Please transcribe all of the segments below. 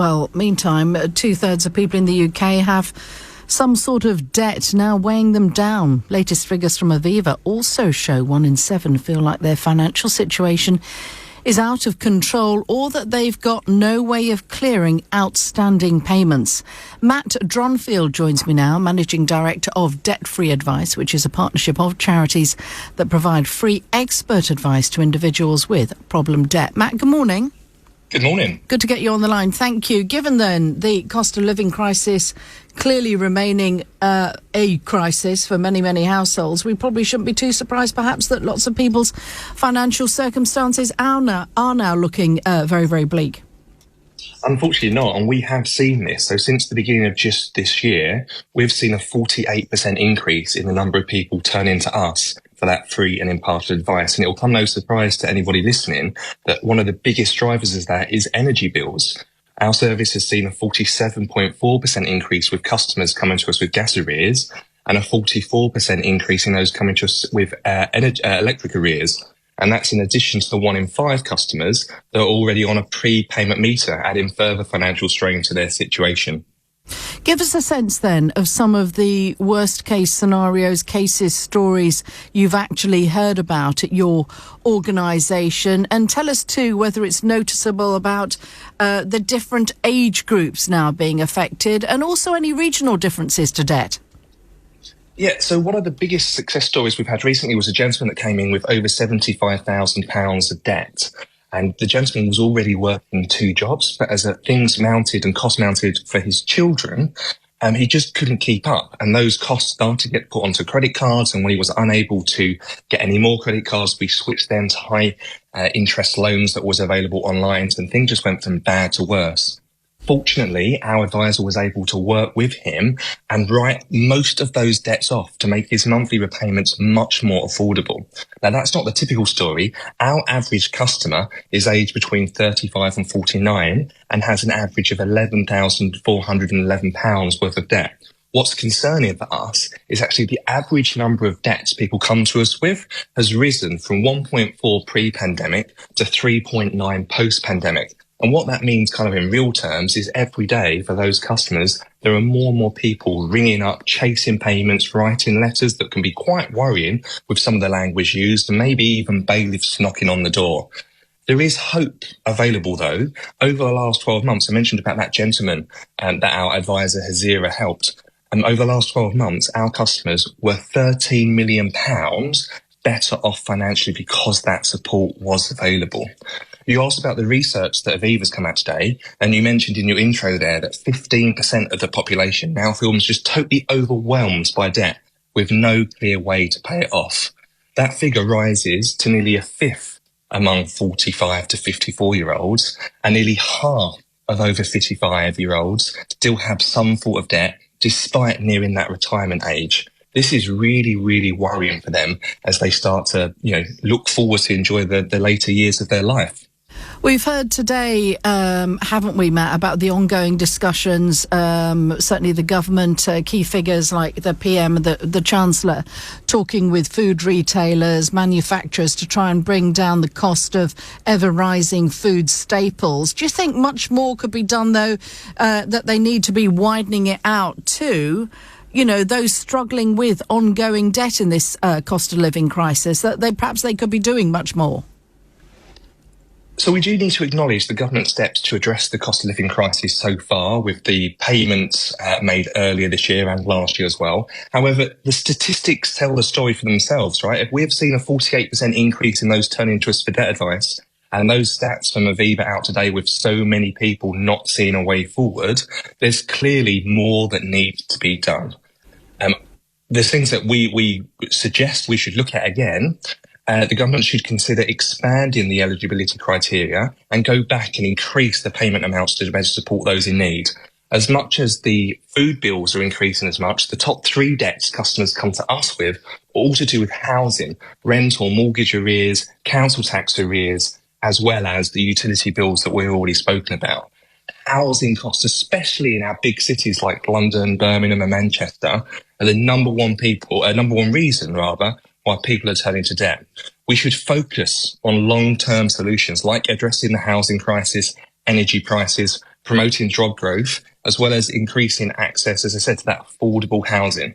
Well, meantime, 2/3 of people in the UK have some sort of debt now weighing them down. Latest figures from Aviva also show 1 in 7 feel like their financial situation is out of control or that they've got no way of clearing outstanding payments. Matt Dronfield joins me now, Managing Director of Debt Free Advice, which is a partnership of charities that provide free expert advice to individuals with problem debt. Matt, good morning. Good morning. Good to get you on the line. Thank you. Given then the cost of living crisis clearly remaining a crisis for many, many households, we probably shouldn't be too surprised perhaps that lots of people's financial circumstances are now looking very, very bleak. Unfortunately not, and we have seen this. So since the beginning of just this year, we've seen a 48% increase in the number of people turning to us for that free and impartial advice. And it will come no surprise to anybody listening that one of the biggest drivers of that is energy bills. Our service has seen a 47.4% increase with customers coming to us with gas arrears and a 44% increase in those coming to us with electric arrears. And that's in addition to the 1 in 5 customers that are already on a prepayment meter, adding further financial strain to their situation. Give us a sense then of some of the worst case scenarios, cases, stories you've actually heard about at your organisation, and tell us too whether it's noticeable about the different age groups now being affected and also any regional differences to debt. Yeah, so one of the biggest success stories we've had recently was a gentleman that came in with over £75,000 of debt. And the gentleman was already working 2 jobs, but as things mounted and cost mounted for his children, he just couldn't keep up. And those costs started to get put onto credit cards. And when he was unable to get any more credit cards, we switched them to high interest loans that was available online. And things just went from bad to worse. Fortunately, our advisor was able to work with him and write most of those debts off to make his monthly repayments much more affordable. Now, that's not the typical story. Our average customer is aged between 35 and 49 and has an average of £11,411 worth of debt. What's concerning for us is actually the average number of debts people come to us with has risen from 1.4 pre-pandemic to 3.9 post-pandemic. And what that means kind of in real terms is every day for those customers, there are more and more people ringing up, chasing payments, writing letters that can be quite worrying with some of the language used and maybe even bailiffs knocking on the door. There is hope available though. Over the last 12 months, I mentioned about that gentleman that our advisor Hazira helped. Over the last 12 months, our customers were £13 million better off financially because that support was available. You asked about the research that Aviva's come out today, and you mentioned in your intro there that 15% of the population now feels just totally overwhelmed by debt with no clear way to pay it off. That figure rises to nearly a fifth among 45 to 54-year-olds, and nearly half of over 55-year-olds still have some sort of debt despite nearing that retirement age. This is really, really worrying for them as they start to, look forward to enjoy the later years of their life. We've heard today, haven't we, Matt, about the ongoing discussions, certainly the government, key figures like the PM, the Chancellor, talking with food retailers, manufacturers to try and bring down the cost of ever-rising food staples. Do you think much more could be done, though, that they need to be widening it out to those struggling with ongoing debt in this cost of living crisis, that perhaps they could be doing much more? So we do need to acknowledge the government's steps to address the cost of living crisis so far with the payments made earlier this year and last year as well. However, the statistics tell the story for themselves, right? If we've seen a 48% increase in those turning to us for debt advice, and those stats from Aviva out today with so many people not seeing a way forward, there's clearly more that needs to be done. There's things that we suggest we should look at again. The government should consider expanding the eligibility criteria and go back and increase the payment amounts to better support those in need. As much as the food bills are increasing as much, the top 3 debts customers come to us with are all to do with housing, rent or mortgage arrears, council tax arrears, as well as the utility bills that we've already spoken about. Housing costs, especially in our big cities like London, Birmingham and Manchester, are the number one reason why people are turning to debt. We should focus on long-term solutions like addressing the housing crisis, energy prices, promoting job growth, as well as increasing access, as I said, to that affordable housing.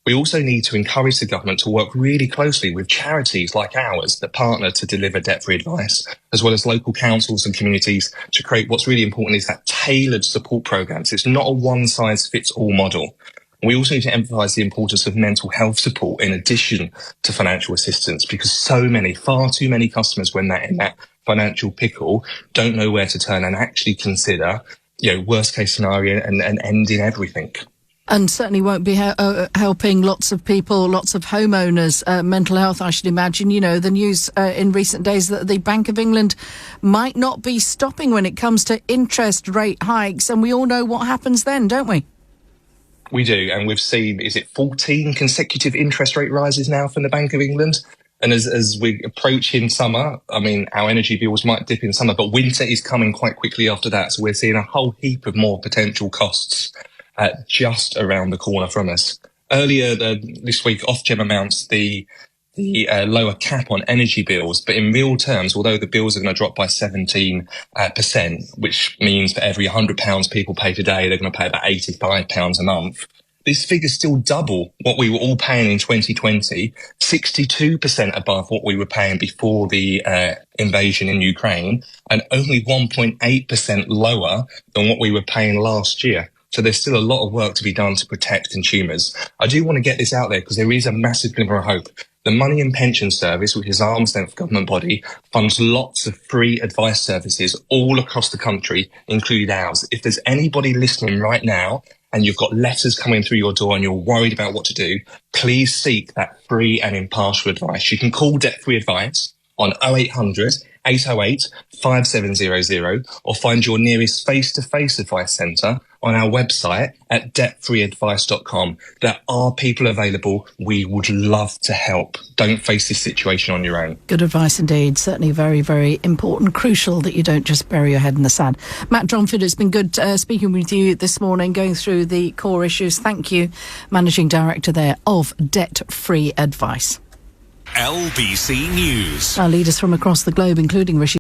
We also need to encourage the government to work really closely with charities like ours that partner to deliver debt-free advice, as well as local councils and communities to create what's really important is that tailored support programs. It's not a one-size-fits-all model. We also need to emphasise the importance of mental health support in addition to financial assistance, because far too many customers, when they're in that financial pickle, don't know where to turn and actually consider, worst case scenario and ending everything. And certainly won't be helping lots of people, lots of homeowners, mental health, I should imagine. The news in recent days that the Bank of England might not be stopping when it comes to interest rate hikes. And we all know what happens then, don't we? We do. And we've seen, 14 consecutive interest rate rises now from the Bank of England? And as we approach in summer, our energy bills might dip in summer, but winter is coming quite quickly after that. So we're seeing a whole heap of more potential costs just around the corner from us. Earlier this week, Ofgem announced the lower cap on energy bills, but in real terms, although the bills are going to drop by 17%, which means for every £100 people pay today, they're going to pay about £85 a month. This figure's still double what we were all paying in 2020, 62% above what we were paying before the invasion in Ukraine, and only 1.8% lower than what we were paying last year. So there's still a lot of work to be done to protect consumers. I do want to get this out there because there is a massive glimmer of hope. The Money and Pension Service, which is an arm's length government body, funds lots of free advice services all across the country, including ours. If there's anybody listening right now and you've got letters coming through your door and you're worried about what to do, please seek that free and impartial advice. You can call Debt-Free Advice on 0800 808 5700 or find your nearest face-to-face advice centre on our website at debtfreeadvice.com. There are people available. We would love to help. Don't face this situation on your own. Good advice indeed. Certainly very, very important, crucial that you don't just bury your head in the sand. Matt Dronfield, it's been good speaking with you this morning, going through the core issues. Thank you, Managing Director there of Debt-Free Advice. LBC News. Our leaders from across the globe, including Rishi